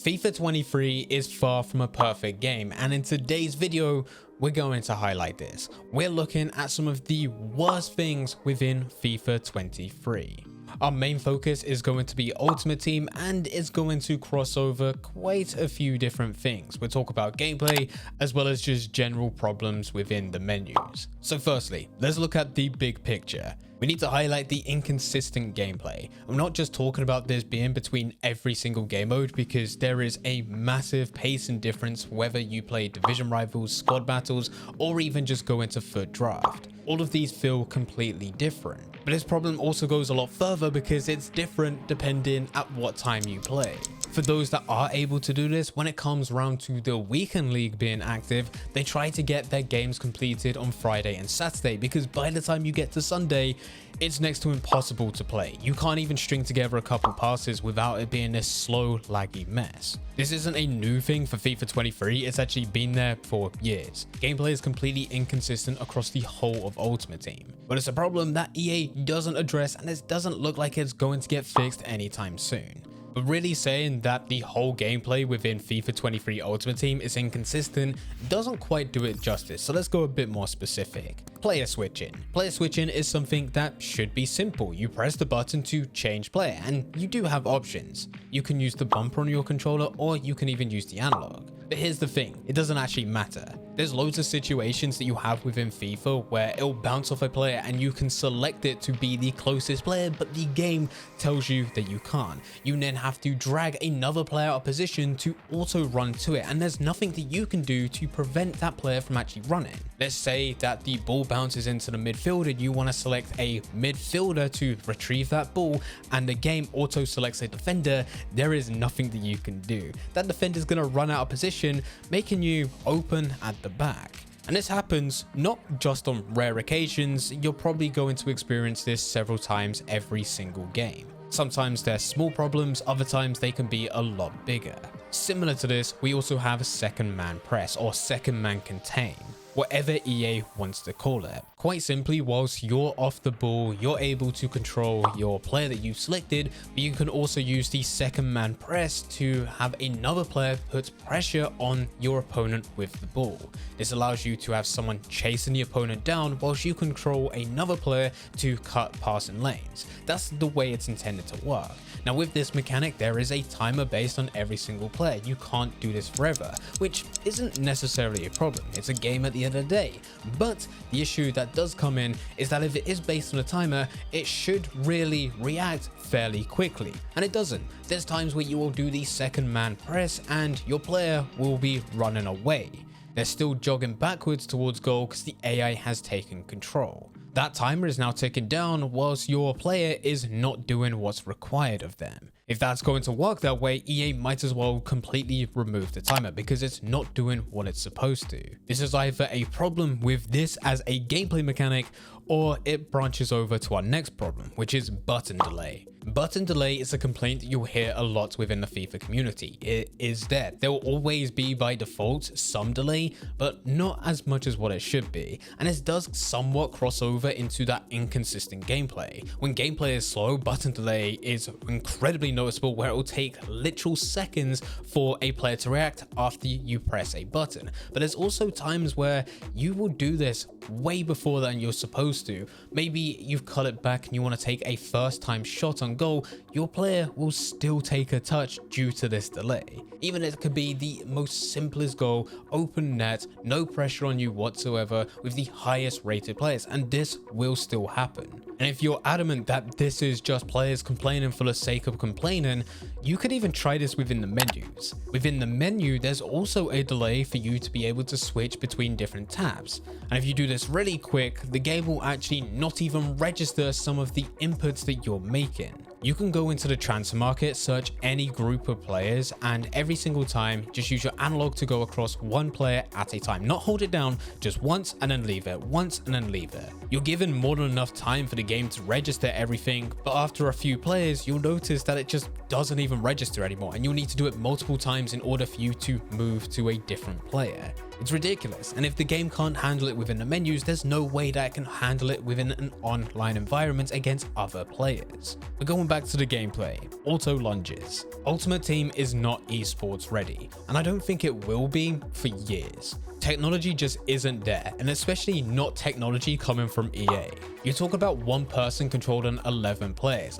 FIFA 23 is far from a perfect game, and in today's video, we're going to highlight this. We're looking at some of the worst things within FIFA 23. Our main focus is going to be Ultimate Team, and it's going to cross over quite a few different things. We'll talk about gameplay as well as just general problems within the menus. So firstly, let's look at the big picture. We need to highlight the inconsistent gameplay. I'm not just talking about this being between every single game mode, because there is a massive pace and difference whether you play division rivals, squad battles, or even just go into FUT draft. All of these feel completely different. But this problem also goes a lot further because it's different depending at what time you play. For those that are able to do this, when it comes round to the weekend league being active, they try to get their games completed on Friday and Saturday, because by the time you get to Sunday, it's next to impossible to play. You can't even string together a couple passes without it being this slow, laggy mess. This isn't a new thing for FIFA 23, it's actually been there for years. Gameplay is completely inconsistent across the whole of Ultimate Team, but it's a problem that EA doesn't address, and it doesn't look like it's going to get fixed anytime soon. But really saying that the whole gameplay within FIFA 23 Ultimate Team is inconsistent doesn't quite do it justice, so let's go a bit more specific. Player switching. Player switching is something that should be simple. You press the button to change player, and you do have options. You can use the bumper on your controller, or you can even use the analog. But here's the thing, it doesn't actually matter. There's loads of situations that you have within FIFA where it'll bounce off a player and you can select it to be the closest player, but the game tells you that you can't. You then have to drag another player out of position to auto run to it, and there's nothing that you can do to prevent that player from actually running. Let's say that the ball bounces into the midfield and you want to select a midfielder to retrieve that ball, and the game auto selects a defender. There is nothing that you can do. That defender is going to run out of position, making you open at the back. And this happens not just on rare occasions. You're probably going to experience this several times every single game. Sometimes they're small problems, other times they can be a lot bigger. Similar to this, we also have second man press, or second man contain, whatever EA wants to call it. Quite simply, whilst you're off the ball, you're able to control your player that you've selected, but you can also use the second man press to have another player put pressure on your opponent with the ball. This allows you to have someone chasing the opponent down whilst you control another player to cut passing lanes. That's the way it's intended to work. Now with this mechanic, there is a timer based on every single player. You can't do this forever, which isn't necessarily a problem. It's a game at the end of the day. But the issue that does come in is that if it is based on a timer, it should really react fairly quickly, and it doesn't. There's times where you will do the second man press and your player will be running away. They're still jogging backwards towards goal because the AI has taken control. That timer is now ticking down whilst your player is not doing what's required of them. If that's going to work that way, EA might as well completely remove the timer because it's not doing what it's supposed to. This is either a problem with this as a gameplay mechanic, or it branches over to our next problem, which is button delay. Button delay is a complaint that you'll hear a lot within the FIFA community. It is there. There will always be by default some delay, but not as much as what it should be. And it does somewhat cross over into that inconsistent gameplay. When gameplay is slow, button delay is incredibly noticeable, where it will take literal seconds for a player to react after you press a button. But there's also times where you will do this way before than you're supposed to. Maybe you've cut it back and you want to take a first time shot on goal, your player will still take a touch due to this delay. Even it could be the most simplest goal, open net, no pressure on you whatsoever, with the highest rated players, and this will still happen. And if you're adamant that this is just players complaining for the sake of complaining, you could even try this within the menus. Within the menu, there's also a delay for you to be able to switch between different tabs. And if you do this really quick, the game will actually not even register some of the inputs that you're making. You can go into the transfer market, search any group of players, and every single time just use your analog to go across one player at a time. Not hold it down just once and then leave it, once and then leave it. You're given more than enough time for the game to register everything, but after a few players, you'll notice that it just doesn't even register anymore, and you'll need to do it multiple times in order for you to move to a different player. It's ridiculous, and if the game can't handle it within the menus, there's no way that it can handle it within an online environment against other players. But going back to the gameplay, auto lunges. Ultimate Team is not esports ready, and I don't think it will be for years. Technology just isn't there, and especially not technology coming from EA. You talk about one person controlling 11 players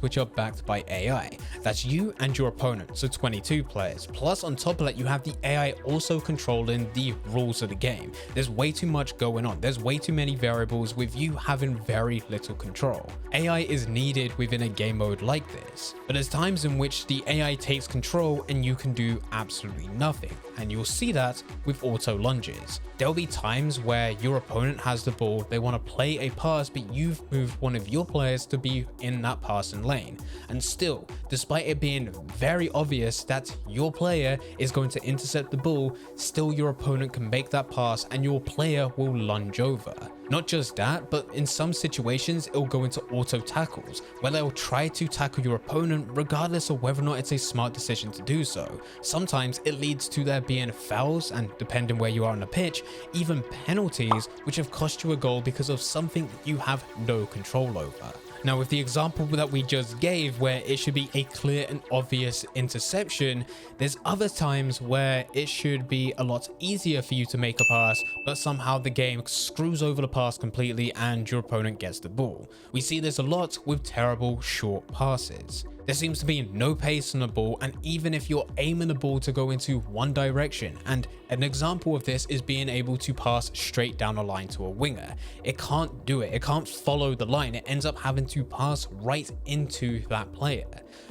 which are backed by AI. That's you and your opponent, so 22 players. Plus on top of that, you have the AI also controlling the rules of the game. There's way too much going on. There's way too many variables with you having very little control. AI is needed within a game mode like this, but there's times in which the AI takes control and you can do absolutely nothing, and you'll see that with auto lunges. There'll be times where your opponent has the ball, they want to play a pass, but you've moved one of your players to be in that passing lane, and still, despite it being very obvious that your player is going to intercept the ball, still your opponent can make that pass and your player will lunge over. Not just that, but in some situations it'll go into auto tackles where they'll try to tackle your opponent regardless of whether or not it's a smart decision to do so. Sometimes it leads to there being fouls, and depending where you are on the pitch, even penalties which have cost you a goal because of something you have no control over. Now, with the example that we just gave where it should be a clear and obvious interception, there's other times where it should be a lot easier for you to make a pass, but somehow the game screws over the pass completely and your opponent gets the ball. We see this a lot with terrible short passes. There seems to be no pace on the ball, and even if you're aiming the ball to go into one direction, and an example of this is being able to pass straight down a line to a winger, it can't do it. It can't follow the line. It ends up having to pass right into that player.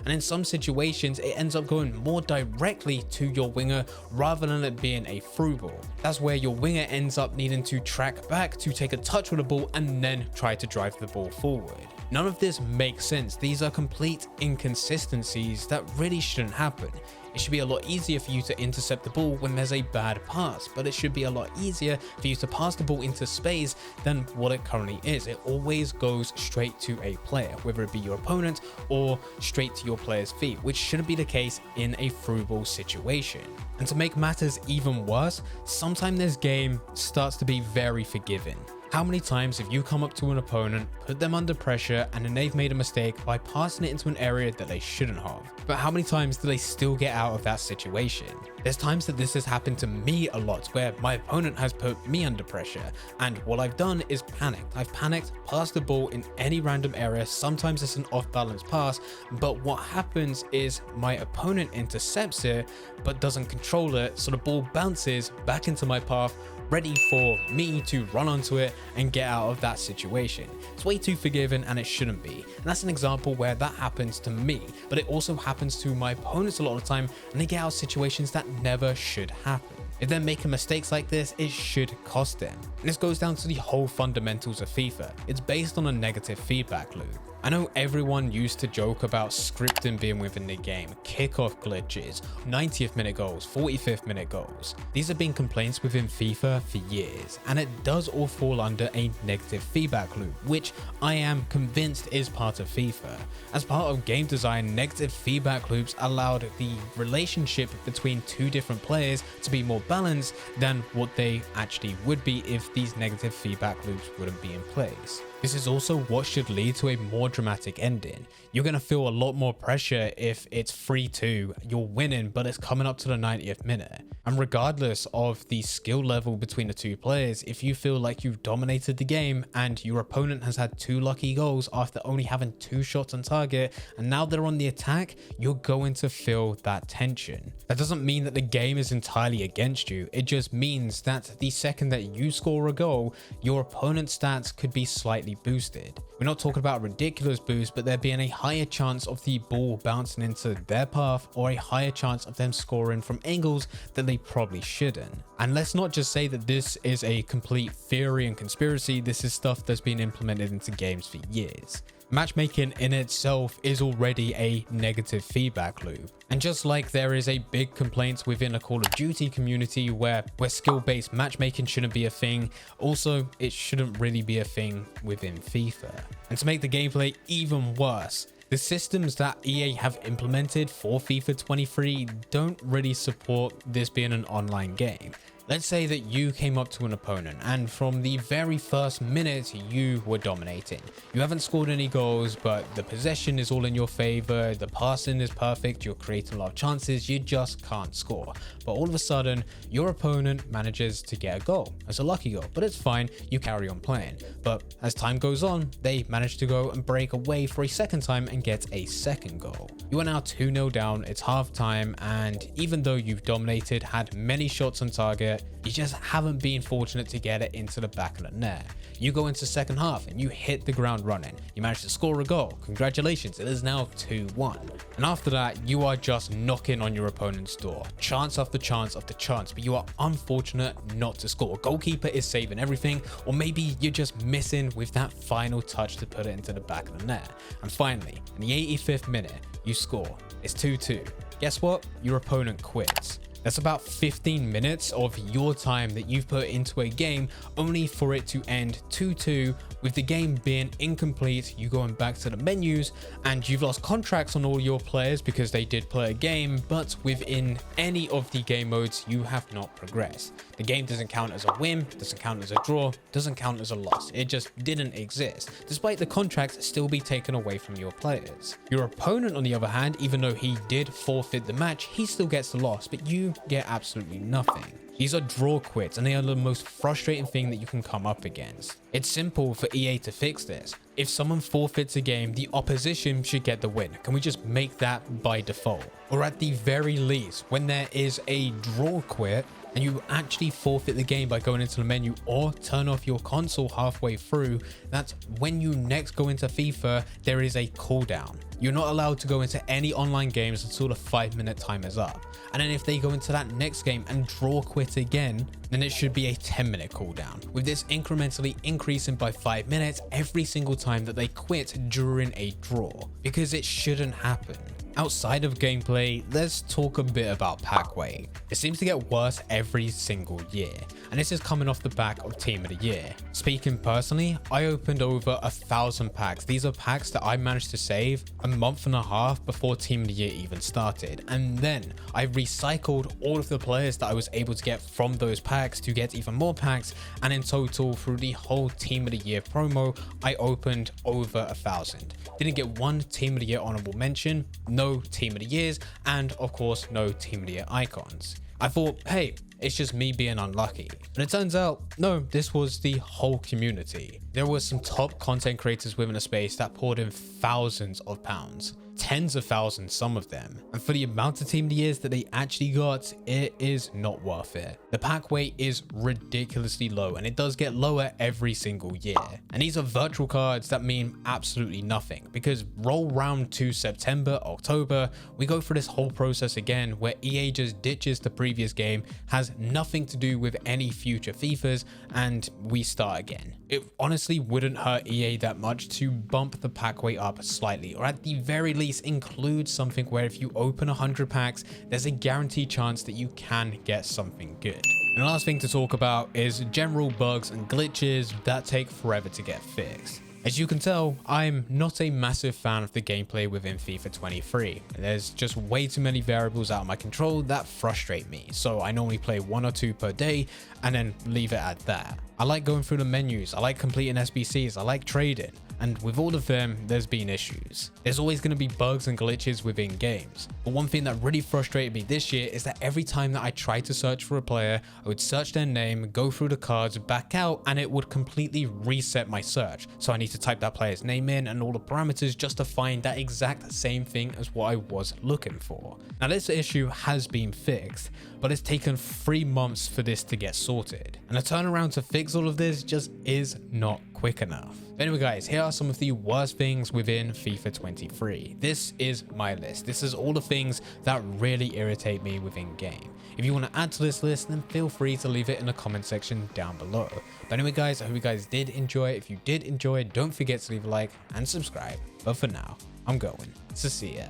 And in some situations, it ends up going more directly to your winger rather than it being a through ball. That's where your winger ends up needing to track back to take a touch with the ball and then try to drive the ball forward. None of this makes sense. These are complete inconsistencies that really shouldn't happen. It should be a lot easier for you to intercept the ball when there's a bad pass, but it should be a lot easier for you to pass the ball into space than what it currently is. It always goes straight to a player, whether it be your opponent or straight to your player's feet, which shouldn't be the case in a through ball situation. And to make matters even worse, sometimes this game starts to be very forgiving. How many times have you come up to an opponent, put them under pressure, and then they've made a mistake by passing it into an area that they shouldn't have? But how many times do they still get out of that situation? There's times that this has happened to me a lot, where my opponent has put me under pressure, and what I've done is panicked. I've panicked, passed the ball in any random area. Sometimes it's an off-balance pass, but what happens is my opponent intercepts it, but doesn't control it, so the ball bounces back into my path, ready for me to run onto it and get out of that situation. It's way too forgiving, and it shouldn't be. And that's an example where that happens to me, but it also happens to my opponents a lot of the time, and they get out of situations that never should happen. If they're making mistakes like this, it should cost them. And this goes down to the whole fundamentals of FIFA. It's based on a negative feedback loop. I know everyone used to joke about scripting being within the game, kickoff glitches, 90th minute goals, 45th minute goals. These have been complaints within FIFA for years, and it does all fall under a negative feedback loop, which I am convinced is part of FIFA. As part of game design, negative feedback loops allowed the relationship between two different players to be more balanced than what they actually would be if these negative feedback loops wouldn't be in place. This is also what should lead to a more dramatic ending. You're going to feel a lot more pressure if it's 3-2, you're winning, but it's coming up to the 90th minute. And regardless of the skill level between the two players, if you feel like you've dominated the game and your opponent has had 2 lucky goals after only having 2 shots on target, and now they're on the attack, you're going to feel that tension. That doesn't mean that the game is entirely against you. It just means that the second that you score a goal, your opponent's stats could be slightly boosted. We're not talking about a ridiculous boost, but there being a higher chance of the ball bouncing into their path, or a higher chance of them scoring from angles that they probably shouldn't. And let's not just say that this is a complete theory and conspiracy. This is stuff that's been implemented into games for years. Matchmaking in itself is already a negative feedback loop. And just like there is a big complaint within a Call of Duty community where skill-based matchmaking shouldn't be a thing, also it shouldn't really be a thing within FIFA. And to make the gameplay even worse, the systems that EA have implemented for FIFA 23 don't really support this being an online game. Let's say that you came up to an opponent and from the very first minute you were dominating. You haven't scored any goals, but the possession is all in your favor, the passing is perfect, you're creating a lot of chances, you just can't score. But all of a sudden, your opponent manages to get a goal. It's a lucky goal, but it's fine, you carry on playing. But as time goes on, they manage to go and break away for a second time and get a second goal. You are now 2-0 down, it's half time, and even though you've dominated, had many shots on target, you just haven't been fortunate to get it into the back of the net. You go into second half and you hit the ground running. You manage to score a goal. Congratulations, it is now 2-1. And after that, you are just knocking on your opponent's door. Chance after chance after chance, but you are unfortunate not to score. Goalkeeper is saving everything, or maybe you're just missing with that final touch to put it into the back of the net. And finally, in the 85th minute, you score. It's 2-2. Guess what? Your opponent quits. That's about 15 minutes of your time that you've put into a game only for it to end 2-2 with the game being incomplete. You going back to the menus and you've lost contracts on all your players because they did play a game, but within any of the game modes you have not progressed. The game doesn't count as a win, doesn't count as a draw, doesn't count as a loss. It just didn't exist, despite the contracts still be taken away from your players. Your opponent, on the other hand, even though he did forfeit the match, he still gets the loss, but you get absolutely nothing. These are draw quits and they are the most frustrating thing that you can come up against. It's simple for EA to fix this. If someone forfeits a game, the opposition should get the win. Can we just make that by default? Or at the very least, when there is a draw quit and you actually forfeit the game by going into the menu or turn off your console halfway through, that's when you next go into FIFA, there is a cooldown. You're not allowed to go into any online games until the 5-minute time is up. And then if they go into that next game and draw quit again, then it should be a 10-minute cooldown, with this incrementally increasing by 5 minutes every single time that they quit during a draw, because it shouldn't happen. Outside of gameplay, let's talk a bit about pack weight. It seems to get worse every single year, and this is coming off the back of Team of the Year. Speaking personally, I opened over 1,000 packs. These are packs that I managed to save a month and a half before Team of the Year even started, and then I recycled all of the players that I was able to get from those packs to get even more packs, and in total through the whole Team of the Year promo, I opened over 1,000. Didn't get one Team of the Year honorable mention, no Team of the Years, and of course no Team of the Year icons. I thought, hey, it's just me being unlucky. And it turns out, no, this was the whole community. There were some top content creators within a space that poured in thousands of pounds. Tens of thousands, some of them. And for the amount of Team of the Years that they actually got, it is not worth it. The pack weight is ridiculously low, and it does get lower every single year. And these are virtual cards that mean absolutely nothing, because roll round to September, October, we go through this whole process again where EA just ditches the previous game, has nothing to do with any future FIFAs, and we start again. It honestly wouldn't hurt EA that much to bump the pack weight up slightly, or at the very least include something where if you open 100 packs, there's a guaranteed chance that you can get something good. And the last thing to talk about is general bugs and glitches that take forever to get fixed. As you can tell, I'm not a massive fan of the gameplay within FIFA 23. There's just way too many variables out of my control that frustrate me, so I normally play 1 or 2 per day and then leave it at that. I like going through the menus, I like completing SBCs, I like trading, and with all of them, there's been issues. There's always going to be bugs and glitches within games. But one thing that really frustrated me this year is that every time that I tried to search for a player, I would search their name, go through the cards, back out, and it would completely reset my search. So I need to type that player's name in and all the parameters just to find that exact same thing as what I was looking for. Now this issue has been fixed, but it's taken 3 months for this to get sorted. And the turnaround to fix all of this just is not quick enough. But anyway guys, here are some of the worst things within FIFA 23. This is my list. This is all the things that really irritate me within game. If you want to add to this list, then feel free to leave it in the comment section down below. But anyway guys, I hope you guys did enjoy. If you did enjoy, don't forget to leave a like and subscribe. But for now, I'm going to see ya.